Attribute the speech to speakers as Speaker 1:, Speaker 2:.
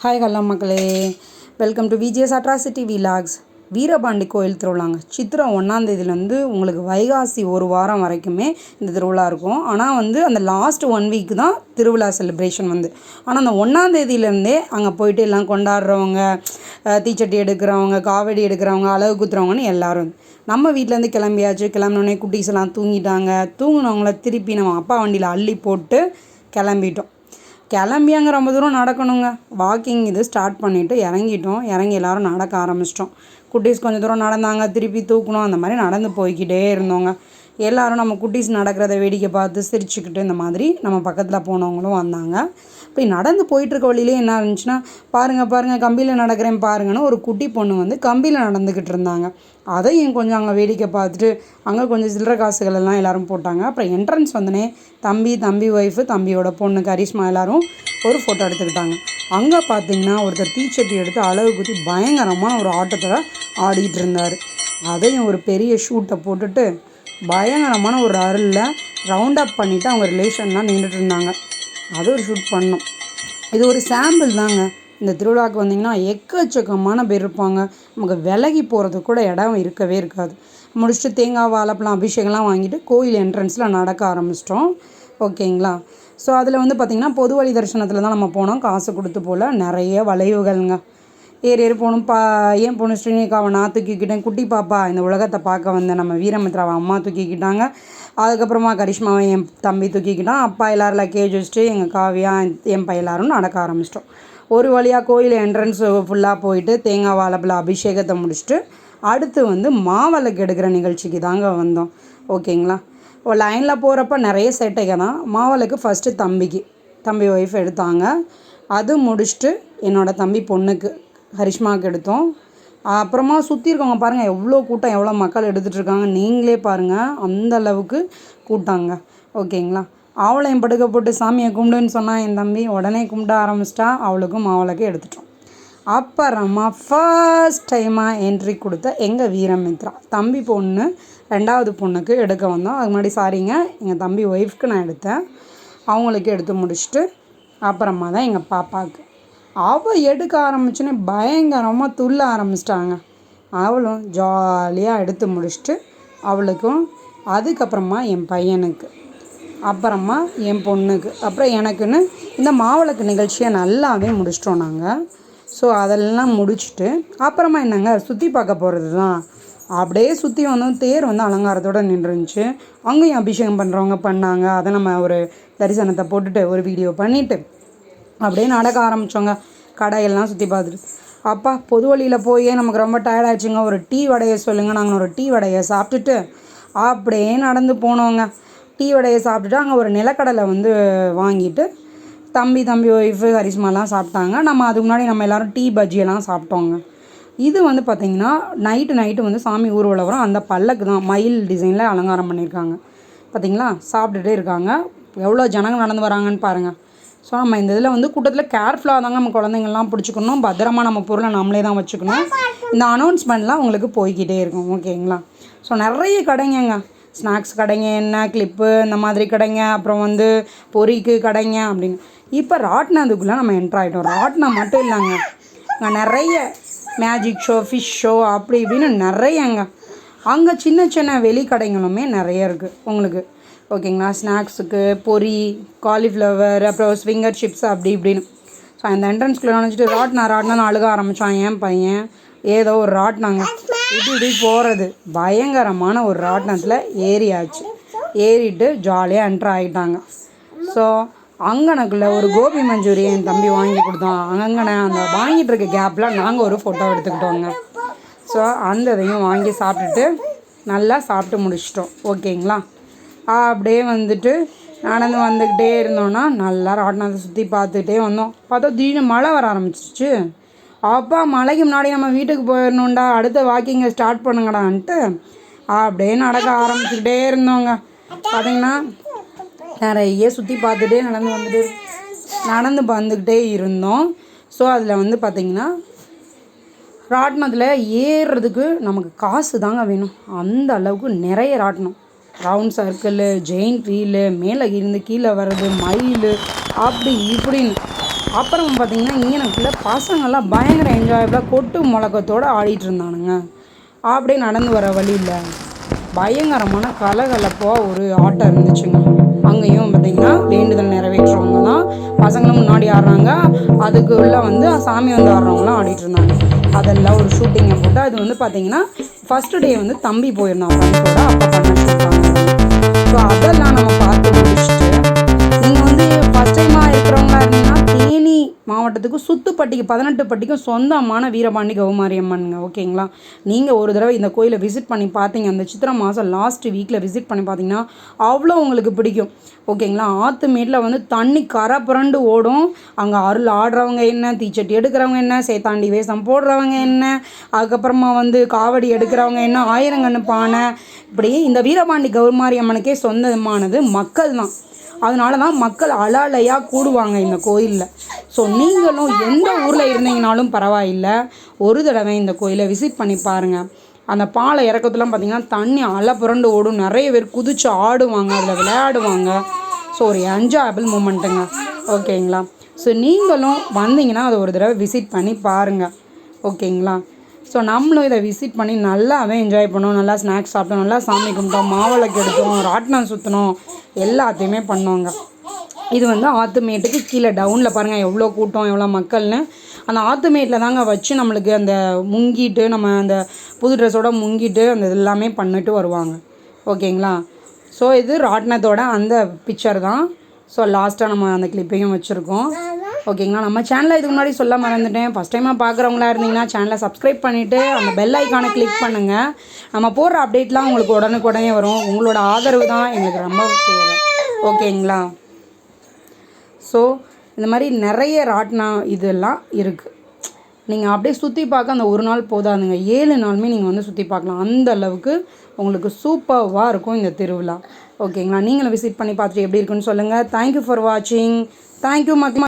Speaker 1: Hi hello மக்களே, welcome to VJS atrocity vlogs. Veerapandi கோயில் திருவிழாங்க. சித்திரை 1 உங்களுக்கு வைகாசி ஒரு வாரம் வரைக்குமே இந்த திருவிழா இருக்கும். ஆனால் அந்த லாஸ்ட் 1 வீக் தான் திருவிழா செலிப்ரேஷன் ஆனால் அந்த 1 அங்கே போயிட்டு எல்லாம் கொண்டாடுறவங்க, தீச்சட்டி எடுக்கிறவங்க, காவடி எடுக்கிறவங்க, அலகு குத்துறவங்கன்னு எல்லோரும் நம்ம வீட்டிலேருந்து கிளம்பியாச்சு. கிளம்பினோடனே குட்டீஸ் எல்லாம் தூங்கிட்டாங்க. தூங்கினவங்கள திருப்பி நம்ம அப்பா வண்டியில் அள்ளி போட்டு கிளம்பிட்டோம். கிளம்பி அங்கே ரொம்ப தூரம் நடக்கணுங்க. வாக்கிங் இது ஸ்டார்ட் பண்ணிவிட்டு இறங்கிட்டோம். இறங்கி எல்லோரும் நடக்க ஆரம்பிச்சிட்டோம். குட்டீஸ் கொஞ்சம் தூரம் நடந்தாங்க, திருப்பி தூக்கணும், அந்த மாதிரி நடந்து போய்கிட்டே இருந்தோங்க. எல்லோரும் நம்ம குட்டீஸ் நடக்கிறத வேடிக்கை பார்த்து சிரிச்சுக்கிட்டு இந்த மாதிரி நம்ம பக்கத்தில் போனவங்களும் வந்தாங்க. இப்படி நடந்து போயிட்டுருக்க வழியிலே என்ன இருந்துச்சுன்னா, பாருங்கள் கம்பியில் நடக்கிறேன் பாருங்கன்னு ஒரு குட்டி பொண்ணு கம்பியில் நடந்துக்கிட்டு இருந்தாங்க. அதையும் கொஞ்சம் அங்கே வேடிக்கை பார்த்துட்டு அங்கே கொஞ்சம் சில்லற காசுகள் எல்லாம் எல்லோரும் போட்டாங்க. அப்புறம் என்ட்ரன்ஸ் தம்பி ஒய்ஃபு, தம்பியோட பொண்ணு கரிஷ்மா எல்லோரும் ஒரு ஃபோட்டோ எடுத்துக்கிட்டாங்க. அங்கே பார்த்திங்கன்னா ஒருத்தர் தீச்சட்டி எடுத்து அலகு குத்தி பயங்கரமான ஒரு ஆட்டத்தில் ஆடிக்கிட்டு இருந்தார். அதையும் ஒரு பெரிய ஷூட்டை போட்டுட்டு பயங்கரமான ஒரு அருளில் ரவுண்ட் அப் பண்ணிவிட்டு அவங்க ரிலேஷன்லாம் நின்றுட்டு இருந்தாங்க. அது ஒரு ஷூட் பண்ணோம். இது ஒரு சாம்பிள் தாங்க. இந்த திருவிழாவுக்கு வந்திங்கன்னா எக்கச்சக்கமான பேர் இருப்பாங்க. நமக்கு விலகி போகிறதுக்கு கூட இடம் இருக்கவே இருக்காது. முடிச்சுட்டு தேங்காய் வாழைப்பழம் அபிஷேகம்லாம் வாங்கிட்டு கோயில் என்ட்ரன்ஸில் நடக்க ஆரம்பிச்சிட்டோம். ஓகேங்களா? ஸோ அதில் பார்த்திங்கன்னா பொது வழி தரிசனத்தில் தான் நம்ம போனோம். காசு கொடுத்து போல் நிறைய வளைவுகள்ங்க. ஏறி போகணும். ஏன் பொண்ணு ஸ்ரீனிகாவை நான் தூக்கிக்கிட்டேன். குட்டி பாப்பா இந்த உலகத்தை பார்க்க வந்த நம்ம வீரமித்ராவை அம்மா தூக்கிக்கிட்டாங்க. அதுக்கப்புறமா கரிஷ்மாவை என் தம்பி தூக்கிக்கிட்டான். அப்பா எல்லோரும் லக்கேஜ் வச்சுட்டு எங்கள் காவியா என் எல்லாரும் நடக்க ஆரம்பிச்சிட்டோம். ஒரு வழியாக கோயில் என்ட்ரன்ஸ் ஃபுல்லாக போயிட்டு தேங்காய் வாழைப்பழம் அபிஷேகத்தை முடிச்சுட்டு அடுத்து மாவிளக்கு எடுக்கிற நிகழ்ச்சிக்கு தாங்க வந்தோம். ஓகேங்களா? லைனில் போகிறப்ப நிறைய சேட்டைங்க தான். மாவிளக்கு ஃபஸ்ட்டு தம்பி ஒய்ஃப் எடுத்தாங்க. அது முடிச்சுட்டு என்னோடய தம்பி பொண்ணுக்கு கரிஷ்மாவுக்கு எடுத்தோம். அப்புறமா சுற்றி இருக்கவங்க பாருங்கள் எவ்வளோ கூட்டம், எவ்வளோ மக்கள் எடுத்துகிட்ருக்காங்க. நீங்களே பாருங்கள், அந்த அளவுக்கு கூட்டாங்க. ஓகேங்களா? அவளையும் படுக்க போட்டு சாமியை கும்பிடுன்னு சொன்னால் என் தம்பி உடனே கும்பிட ஆரம்பிச்சிட்டா. அவளுக்கும் மாவிளக்கு எடுத்துட்டோம். அப்புறமா ஃபர்ஸ்ட் டைமாக என்ட்ரி கொடுத்த எங்கள் வீரமித்ரா தம்பி பொண்ணு 2வது பொண்ணுக்கு எடுக்க வந்தோம். அதுக்கு முன்னாடி எங்கள் தம்பி ஒய்ஃப்க்கு நான் எடுத்தேன். அவங்களுக்கு எடுத்து முடிச்சுட்டு அப்புறமா தான் எங்கள் பாப்பாவுக்கு. அவள் எடுக்க ஆரம்பிச்சோன்னே பயங்கரமாக துள்ள ஆரம்பிச்சிட்டாங்க. அவளும் ஜாலியாக எடுத்து முடிச்சுட்டு அவளுக்கும், அதுக்கப்புறமா என் பையனுக்கு, அப்புறமா என் பொண்ணுக்கு, அப்புறம் எனக்குன்னு இந்த மாவிளக்கு நிகழ்ச்சியை நல்லாவே முடிச்சிட்டோம் நாங்கள். ஸோ அதெல்லாம் முடிச்சுட்டு அப்புறமா என்னங்க சுற்றி பார்க்க போகிறது தான். அப்படியே சுற்றி வந்தோம். தேர் அலங்காரத்தோடு நின்றுருந்துச்சு. அங்கேயும் அபிஷேகம் பண்ணுறவங்க பண்ணாங்க. அதை நம்ம ஒரு தரிசனத்தை போட்டுட்டு ஒரு வீடியோ பண்ணிவிட்டு அப்படியே நடக்க ஆரம்பித்தோங்க. கடையெல்லாம் சுற்றி பார்த்துட்டு அப்பா பொது வழியில் போய் நமக்கு ரொம்ப டயர்டாகிடுச்சுங்க. ஒரு டீ வடையை சொல்லுங்கள். நாங்கள் ஒரு டீ வடையை சாப்பிட்டுட்டு அப்படியே நடந்து போனோங்க. டீ வடையை சாப்பிட்டுட்டு அங்கே ஒரு நிலக்கடலை வாங்கிட்டு தம்பி ஒய்ஃபு கரிஷ்மாலாம் சாப்பிட்டாங்க. நம்ம அதுக்கு முன்னாடி நம்ம எல்லோரும் டீ பஜ்ஜியெல்லாம் சாப்பிட்டோங்க. இது பார்த்திங்கன்னா நைட்டு சாமி ஊர்வலம் வரும். அந்த பல்லக்கு தான் மயில் டிசைனில் அலங்காரம் பண்ணியிருக்காங்க. பார்த்திங்களா? சாப்பிட்டுட்டே இருக்காங்க. எவ்வளோ ஜனங்கள் நடந்து வராங்கன்னு பாருங்கள். ஸோ நம்ம இந்த இதில் கூட்டத்தில் கேர்ஃபுல்லாக தாங்க நம்ம குழந்தைங்கள்லாம் பிடிச்சிக்கணும். பத்திரமா நம்ம பொருளை நம்மளே தான் வச்சுக்கணும். இந்த அனௌன்ஸ்மெண்ட்லாம் உங்களுக்கு போய்கிட்டே இருக்கும். ஓகேங்களா? ஸோ நிறைய கடைங்க, ஸ்நாக்ஸ் கடைங்க, எண்ணெய் கிளிப்பு இந்த மாதிரி கடைங்க, அப்புறம் பொரிக்கு கடைங்க அப்படின்னு. இப்போ ராட்னத்துக்குள்ளே நம்ம என்ட்ரு ஆகிட்டோம். ராட்னம் மட்டும் இல்லைங்க, அங்கே நிறைய மேஜிக் ஷோ, ஃபிஷ் ஷோ அப்படி இப்படின்னு நிறையங்க. அங்கே சின்ன வெளி கடைங்களுமே நிறைய இருக்குது உங்களுக்கு. ஓகேங்களா? ஸ்நாக்ஸுக்கு பொரி, காலிஃப்ளவர், அப்புறம் ஃபிங்கர் சிப்ஸ் அப்படி இப்படின்னு. ஸோ அந்த என்ட்ரன்ஸ்குள்ளே நினச்சிட்டு ராட்னம் அழுக ஆரம்பித்தான் என் பையன். ஏதோ ஒரு ராட்னாங்க இப்படி போகிறது. பயங்கரமான ஒரு ராட்னத்தில் ஏறியாச்சு. ஏறிட்டு ஜாலியாக என்ட்ரு ஆகிட்டாங்க. ஸோ அங்கனக்குள்ளே ஒரு கோபி மஞ்சூரியன் என் தம்பி வாங்கி கொடுத்தான். அங்கன அந்த வாங்கிட்டு இருக்க கேப்பில் நாங்கள் ஒரு ஃபோட்டோ எடுத்துக்கிட்டோங்க. ஸோ அந்த இதையும் வாங்கி சாப்பிட்டுட்டு நல்லா சாப்பிட்டு முடிச்சிட்டோம். ஓகேங்களா? அப்படியே நடந்து வந்துக்கிட்டே இருந்தோன்னா நல்லா ராட்னத்தை சுற்றி பார்த்துக்கிட்டே வந்தோம். பார்த்தா திடீர்னு மழை வர ஆரம்பிச்சிச்சு. அப்பா மழைக்கு முன்னாடி நம்ம வீட்டுக்கு போயிடணுண்டா, அடுத்த வாக்கிங்கை ஸ்டார்ட் பண்ணுங்கடான்ட்டு அப்படியே நடக்க ஆரம்பிச்சுக்கிட்டே இருந்தோங்க. பார்த்திங்கன்னா நிறைய சுற்றி பார்த்துட்டே நடந்து வந்துக்கிட்டே இருந்தோம். ஸோ அதில் பார்த்திங்கன்னா ராட்டினத்தில் ஏறுறதுக்கு நமக்கு காசு தாங்க வேணும். அந்த அளவுக்கு நிறைய ராட்டினம், ரவுண்ட் சர்க்கிளு, ஜெயின்ட் வீலு, மேலே இருந்து கீழே வர்றது, மயில் அப்படி இப்படின்னு அப்புறம் பார்த்திங்கன்னா இங்கனக்குள்ளே பசங்கள்லாம் பயங்கர என்ஜாயபுளாக கொட்டு முழக்கத்தோடு ஆடிட்டு இருந்தானுங்க. அப்படியே நடந்து வர வழியில் பயங்கரமான கலகலப்பாக ஒரு ஆட்டம் இருந்துச்சுங்க. அங்கேயும் பார்த்திங்கன்னா வேண்டுதல் நிறைவேற்றுறவங்க தான் பசங்களும் முன்னாடி ஆடுறாங்க, அதுக்குள்ளே வந்து சாமி வந்து ஆடுறவங்களாம் ஆடிட்டு இருந்தாங்க. அதெல்லாம் ஒரு ஷூட்டிங்கை போட்டு அது வந்து பார்த்திங்கன்னா ஃபஸ்ட்டு டே வந்து தம்பி போயிருந்தான் ஃப்ரெண்ட்ஸோட, அப்போ பண்ண ஷூட் தான். ஸோ அதெல்லாம் நம்ம பார்த்து முடிச்சுட்டு நீங்கள் வந்து ஃபஸ்ட் டைமாக இருக்கிறவங்களா இருந்தீங்கன்னா தேனி மாவட்டத்துக்கு சுத்துப்பட்டிக்கு 18 பட்டிக்கும் சொந்தமான வீரபாண்டி கௌமாரியம்மனுங்க. ஓகேங்களா, நீங்கள் ஒரு தடவை இந்த கோயிலை விசிட் பண்ணி பார்த்தீங்க, அந்த சித்திரை மாதம் லாஸ்ட் வீக்கில் விசிட் பண்ணி பார்த்தீங்கன்னா அவ்வளோ உங்களுக்கு பிடிக்கும். ஓகேங்களா, ஆற்றுமேட்டில் வந்து தண்ணி கரை புரண்டு ஓடும். அங்கே அருள் ஆடுறவங்க என்ன, தீச்சட்டி எடுக்கிறவங்க என்ன, சேத்தாண்டி வேஷம் போடுறவங்க என்ன, அதுக்கப்புறமா வந்து காவடி எடுக்கிறவங்க என்ன, ஆயிரங்கன்று பானை, இப்படி இந்த வீரபாண்டி கௌமாரியம்மனுக்கே சொந்தமானது மக்கள் தான். அதனால தான் மக்கள் அலையாக கூடுவாங்க இந்த கோயிலில். ஸோ நீங்களும் எந்த ஊரில் இருந்தீங்கனாலும் பரவாயில்லை, ஒரு தடவை இந்த கோயிலை விசிட் பண்ணி பாருங்கள். அந்த பாலை இறக்கத்துலாம் பார்த்திங்கன்னா தண்ணி அலை புரண்டு ஓடும், நிறைய பேர் குதித்து ஆடுவாங்க, அதில் விளையாடுவாங்க. ஸோ ஒரு என்ஜாயபிள் மூமெண்ட்டுங்க. ஓகேங்களா, ஸோ நீங்களும் வந்தீங்கன்னா அதை ஒரு தடவை விசிட் பண்ணி பாருங்கள். ஓகேங்களா, ஸோ நம்மளும் இதை விசிட் பண்ணி நல்லாவே என்ஜாய் பண்ணோம். நல்லா ஸ்நாக்ஸ் சாப்பிட்டோம், நல்லா சாமி கும்பிட்டோம், மாவிளக்கு எடுத்தோம், ராட்டினம் சுற்றினோம், எல்லாத்தையுமே பண்ணோங்க. இது வந்து ஆற்றுமேட்டுக்கு கீழே டவுனில் பாருங்கள் எவ்வளோ கூட்டம், எவ்வளோ மக்கள்னு. அந்த ஆற்றுமேட்டில் தாங்க வச்சு நம்மளுக்கு அந்த முங்கிட்டு, நம்ம அந்த புது ட்ரெஸ்ஸோடு முங்கிட்டு அந்த எல்லாமே பண்ணிட்டு வருவாங்க. ஓகேங்களா, ஸோ இது ராட்டினத்தோட அந்த பிக்சர் தான். ஸோ லாஸ்ட்டாக நம்ம அந்த கிளிப்பையும் வச்சுருக்கோம். ஓகேங்களா, நம்ம சேனலை இதுக்கு முன்னாடி சொல்ல மறந்துட்டேன், ஃபஸ்ட் டைமாக பார்க்குறவங்களா இருந்தீங்கன்னா சேனலை சப்ஸ்கிரைப் பண்ணிவிட்டு அந்த பெல் ஐக்கானை கிளிக் பண்ணுங்கள். நம்ம போடுற அப்டேட்லாம் உங்களுக்கு உடனுக்குடனே வரும். உங்களோட ஆதரவு தான் எங்களுக்கு ரொம்ப தேவை. ஓகேங்களா, ஸோ இந்த மாதிரி நிறைய ராட்டினம் இதெல்லாம் இருக்குது. நீங்கள் அப்படியே சுற்றி பார்க்க அந்த ஒரு நாள் போதாதுங்க, 7 நாளுமே நீங்கள் வந்து சுற்றி பார்க்கலாம். அந்த அளவுக்கு உங்களுக்கு சூப்பராக இருக்கும் இந்த திருவிழா. ஓகேங்களா, நீங்களும் விசிட் பண்ணி பார்த்துட்டு எப்படி இருக்குன்னு சொல்லுங்கள். தேங்க்யூ ஃபார் வாட்சிங். தேங்க்யூ மக்கள்.